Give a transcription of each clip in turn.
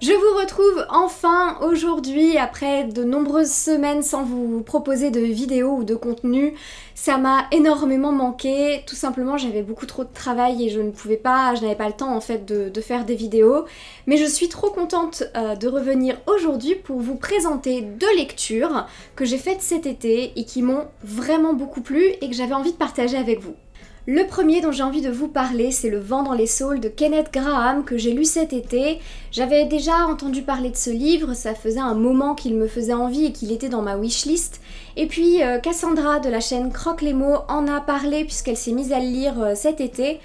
Je vous retrouve enfin aujourd'hui après de nombreuses semaines sans vous proposer de vidéos ou de contenu. Ça m'a énormément manqué, tout simplement j'avais beaucoup trop de travail et je n'avais pas le temps en fait de faire des vidéos. Mais je suis trop contente de revenir aujourd'hui pour vous présenter deux lectures que j'ai faites cet été et qui m'ont vraiment beaucoup plu et que j'avais envie de partager avec vous. Le premier dont j'ai envie de vous parler, c'est Le vent dans les saules de Kenneth Grahame que j'ai lu cet été. J'avais déjà entendu parler de ce livre, ça faisait un moment qu'il me faisait envie et qu'il était dans ma wishlist. Et puis Cassandra de la chaîne Croque les mots en a parlé puisqu'elle s'est mise à le lire cet été.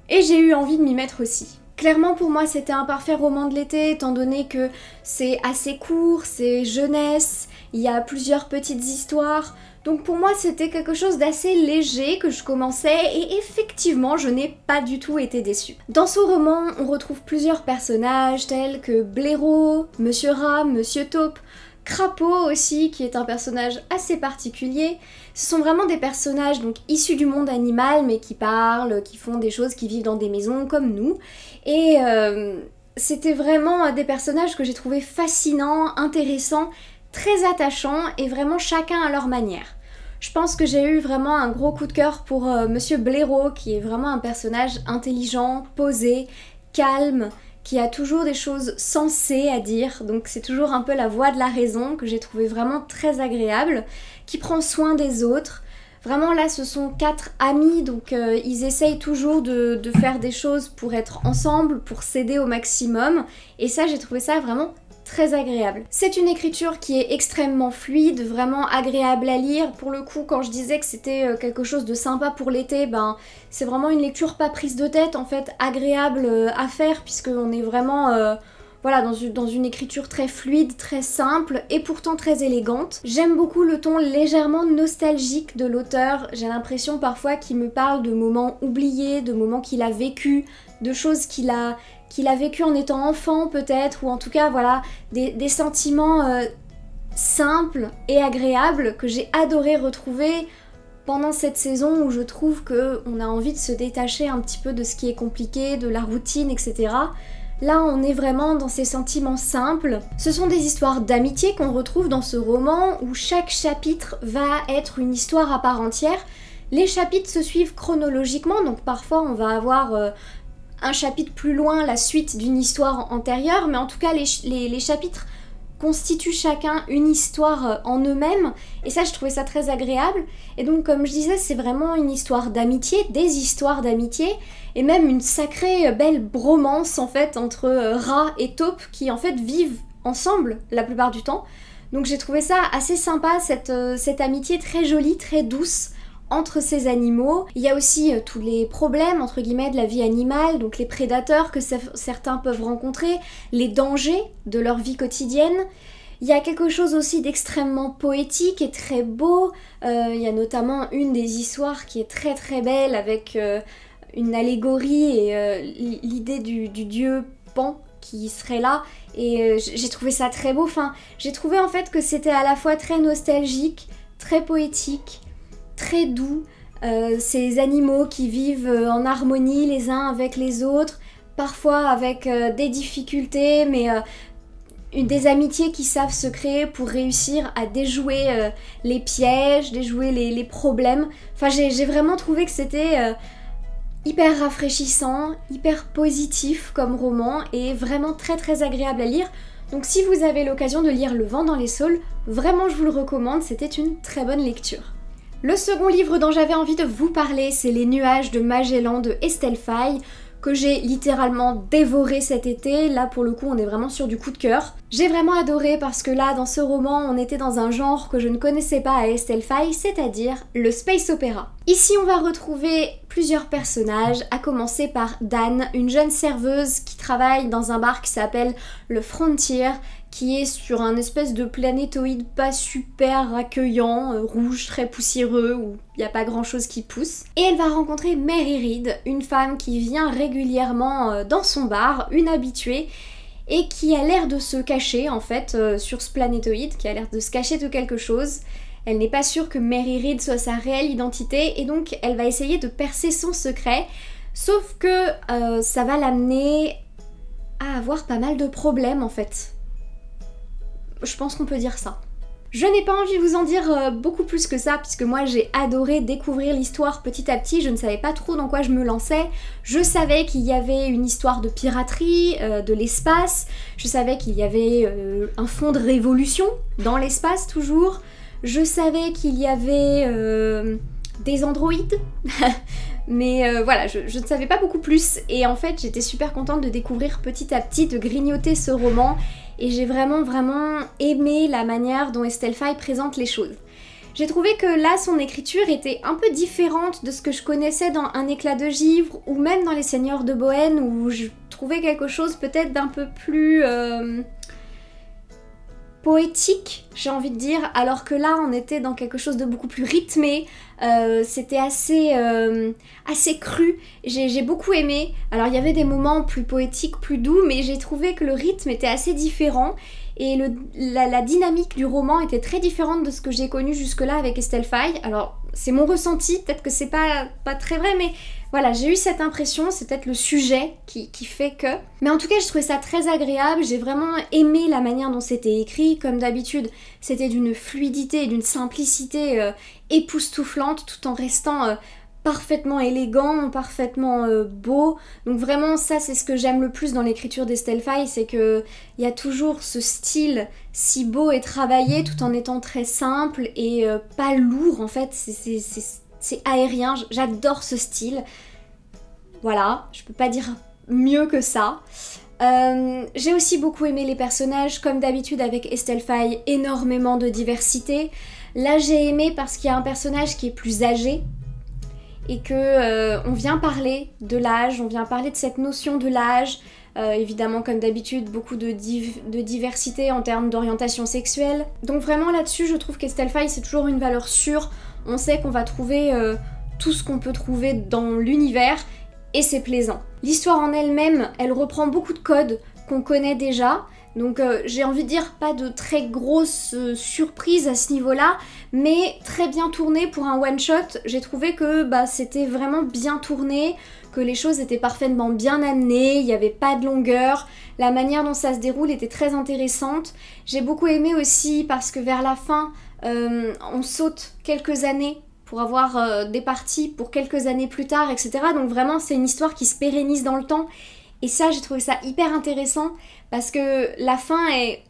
Et j'ai eu envie de m'y mettre aussi. Clairement pour moi c'était un parfait roman de l'été étant donné que c'est assez court, c'est jeunesse, il y a plusieurs petites histoires. Donc pour moi c'était quelque chose d'assez léger que je commençais et effectivement je n'ai pas du tout été déçue. Dans ce roman on retrouve plusieurs personnages tels que Blaireau, Monsieur Rat, Monsieur Taupe, Crapaud aussi qui est un personnage assez particulier. Ce sont vraiment des personnages donc issus du monde animal mais qui parlent, qui font des choses, qui vivent dans des maisons comme nous. Et c'était vraiment des personnages que j'ai trouvé fascinants, intéressants, très attachants et vraiment chacun à leur manière. Je pense que j'ai eu vraiment un gros coup de cœur pour Monsieur Blaireau qui est vraiment un personnage intelligent, posé, calme, qui a toujours des choses sensées à dire, donc c'est toujours un peu la voix de la raison que j'ai trouvé vraiment très agréable, qui prend soin des autres. Vraiment là ce sont 4 amis, donc ils essayent toujours de faire des choses pour être ensemble, pour s'aider au maximum, et ça j'ai trouvé ça vraiment très agréable. C'est une écriture qui est extrêmement fluide, vraiment agréable à lire. Pour le coup, quand je disais que c'était quelque chose de sympa pour l'été, ben c'est vraiment une lecture pas prise de tête, en fait, agréable à faire, puisqu'on est vraiment voilà, dans une écriture très fluide, très simple et pourtant très élégante. J'aime beaucoup le ton légèrement nostalgique de l'auteur. J'ai l'impression parfois qu'il me parle de moments oubliés, de moments qu'il a vécu, de choses qu'il a vécu en étant enfant peut-être, ou en tout cas voilà, des sentiments simples et agréables que j'ai adoré retrouver pendant cette saison où je trouve qu'on a envie de se détacher un petit peu de ce qui est compliqué, de la routine, etc. Là on est vraiment dans ces sentiments simples. Ce sont des histoires d'amitié qu'on retrouve dans ce roman où chaque chapitre va être une histoire à part entière. Les chapitres se suivent chronologiquement, donc parfois on va avoir un chapitre plus loin, la suite d'une histoire antérieure, mais en tout cas les chapitres constituent chacun une histoire en eux-mêmes, et ça je trouvais ça très agréable. Et donc comme je disais, c'est vraiment une histoire d'amitié, des histoires d'amitié, et même une sacrée belle bromance en fait entre Rat et Taupe qui en fait vivent ensemble la plupart du temps. Donc j'ai trouvé ça assez sympa, cette amitié très jolie, très douce entre ces animaux. Il y a aussi tous les problèmes entre guillemets de la vie animale, donc les prédateurs que certains peuvent rencontrer, les dangers de leur vie quotidienne. Il y a quelque chose aussi d'extrêmement poétique et très beau. Il y a notamment une des histoires qui est très très belle avec une allégorie et l'idée du dieu Pan qui serait là, et j'ai trouvé ça très beau. Enfin, j'ai trouvé en fait que c'était à la fois très nostalgique, très poétique, très doux, ces animaux qui vivent en harmonie les uns avec les autres, parfois avec des difficultés, mais des amitiés qui savent se créer pour réussir à déjouer les pièges, déjouer les problèmes. Enfin j'ai vraiment trouvé que c'était hyper rafraîchissant, hyper positif comme roman et vraiment très très agréable à lire. Donc si vous avez l'occasion de lire Le vent dans les saules, vraiment je vous le recommande, c'était une très bonne lecture. Le second livre dont j'avais envie de vous parler, c'est Les nuages de Magellan de Estelle Faye, que j'ai littéralement dévoré cet été. Là pour le coup on est vraiment sur du coup de cœur. J'ai vraiment adoré parce que là dans ce roman on était dans un genre que je ne connaissais pas à Estelle Faye, c'est-à-dire le space opéra. Ici on va retrouver plusieurs personnages, à commencer par Dan, une jeune serveuse qui travaille dans un bar qui s'appelle le Frontier, qui est sur un espèce de planétoïde pas super accueillant, rouge, très poussiéreux, où il n'y a pas grand chose qui pousse. Et elle va rencontrer Mary Read, une femme qui vient régulièrement dans son bar, une habituée, et qui a l'air de se cacher en fait sur ce planétoïde, qui a l'air de se cacher de quelque chose. Elle n'est pas sûre que Mary Read soit sa réelle identité, et donc elle va essayer de percer son secret, sauf que ça va l'amener à avoir pas mal de problèmes en fait. Je pense qu'on peut dire ça. Je n'ai pas envie de vous en dire beaucoup plus que ça, puisque moi j'ai adoré découvrir l'histoire petit à petit, je ne savais pas trop dans quoi je me lançais. Je savais qu'il y avait une histoire de piraterie, de l'espace, je savais qu'il y avait un fond de révolution dans l'espace toujours, je savais qu'il y avait des androïdes, mais voilà, je ne savais pas beaucoup plus, et en fait j'étais super contente de découvrir petit à petit, de grignoter ce roman, et j'ai vraiment aimé la manière dont Estelle Faye présente les choses. J'ai trouvé que là, son écriture était un peu différente de ce que je connaissais dans Un éclat de givre, ou même dans Les Seigneurs de Bohême, où je trouvais quelque chose peut-être d'un peu plus poétique, j'ai envie de dire, alors que là on était dans quelque chose de beaucoup plus rythmé, c'était assez cru, j'ai beaucoup aimé. Alors il y avait des moments plus poétiques, plus doux, mais j'ai trouvé que le rythme était assez différent, et la dynamique du roman était très différente de ce que j'ai connu jusque-là avec Estelle Faye. Alors c'est mon ressenti, peut-être que c'est pas très vrai, mais voilà, j'ai eu cette impression, c'est peut-être le sujet qui fait que... Mais en tout cas, je trouvais ça très agréable, j'ai vraiment aimé la manière dont c'était écrit. Comme d'habitude, c'était d'une fluidité et d'une simplicité époustouflante, tout en restant parfaitement élégant, parfaitement beau. Donc vraiment, ça c'est ce que j'aime le plus dans l'écriture d'Estelle Faye, c'est qu'il y a toujours ce style si beau et travaillé, tout en étant très simple et pas lourd en fait, c'est aérien, j'adore ce style. Voilà, je peux pas dire mieux que ça. J'ai aussi beaucoup aimé les personnages, comme d'habitude avec Estelle Faye, énormément de diversité. Là j'ai aimé parce qu'il y a un personnage qui est plus âgé, et que on vient parler de l'âge, on vient parler de cette notion de l'âge. Évidemment, comme d'habitude, beaucoup de diversité en termes d'orientation sexuelle. Donc vraiment là-dessus, je trouve qu'Estelle Faye, c'est toujours une valeur sûre. On sait qu'on va trouver tout ce qu'on peut trouver dans l'univers, et c'est plaisant. L'histoire en elle-même, elle reprend beaucoup de codes qu'on connaît déjà, donc j'ai envie de dire pas de très grosses surprises à ce niveau-là, mais très bien tourné pour un one-shot. J'ai trouvé que c'était vraiment bien tourné, que les choses étaient parfaitement bien amenées, il n'y avait pas de longueur, la manière dont ça se déroule était très intéressante. J'ai beaucoup aimé aussi parce que vers la fin, on saute quelques années pour avoir des parties pour quelques années plus tard, etc. Donc vraiment, c'est une histoire qui se pérennise dans le temps. Et ça, j'ai trouvé ça hyper intéressant parce que la fin est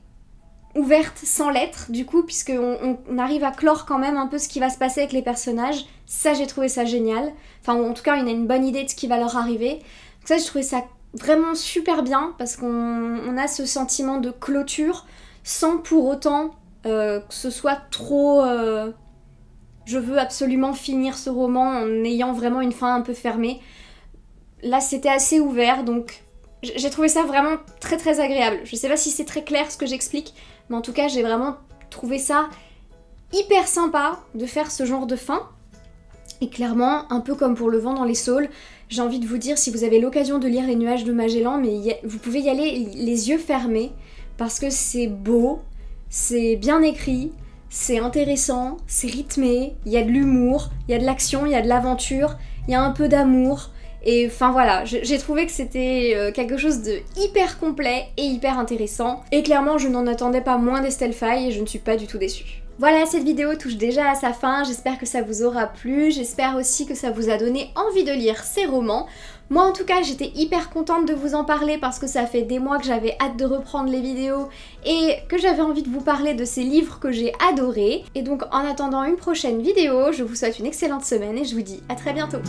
ouverte sans lettres, du coup, puisqu'on arrive à clore quand même un peu ce qui va se passer avec les personnages. Ça, j'ai trouvé ça génial. Enfin, en tout cas, on a une bonne idée de ce qui va leur arriver. Donc ça, j'ai trouvé ça vraiment super bien parce qu'on a ce sentiment de clôture sans pour autant que ce soit trop... je veux absolument finir ce roman en ayant vraiment une fin un peu fermée. Là, c'était assez ouvert, donc j'ai trouvé ça vraiment très très agréable. Je sais pas si c'est très clair ce que j'explique, mais en tout cas, j'ai vraiment trouvé ça hyper sympa de faire ce genre de fin. Et clairement, un peu comme pour Le vent dans les saules, j'ai envie de vous dire, si vous avez l'occasion de lire Les nuages de Magellan, vous pouvez y aller les yeux fermés, parce que c'est beau, c'est bien écrit, c'est intéressant, c'est rythmé, il y a de l'humour, il y a de l'action, il y a de l'aventure, il y a un peu d'amour. Et enfin voilà, j'ai trouvé que c'était quelque chose de hyper complet et hyper intéressant. Et clairement, je n'en attendais pas moins d'Estelle Faye et je ne suis pas du tout déçue. Voilà, cette vidéo touche déjà à sa fin, j'espère que ça vous aura plu, j'espère aussi que ça vous a donné envie de lire ces romans. Moi en tout cas, j'étais hyper contente de vous en parler parce que ça fait des mois que j'avais hâte de reprendre les vidéos et que j'avais envie de vous parler de ces livres que j'ai adorés. Et donc en attendant une prochaine vidéo, je vous souhaite une excellente semaine et je vous dis à très bientôt.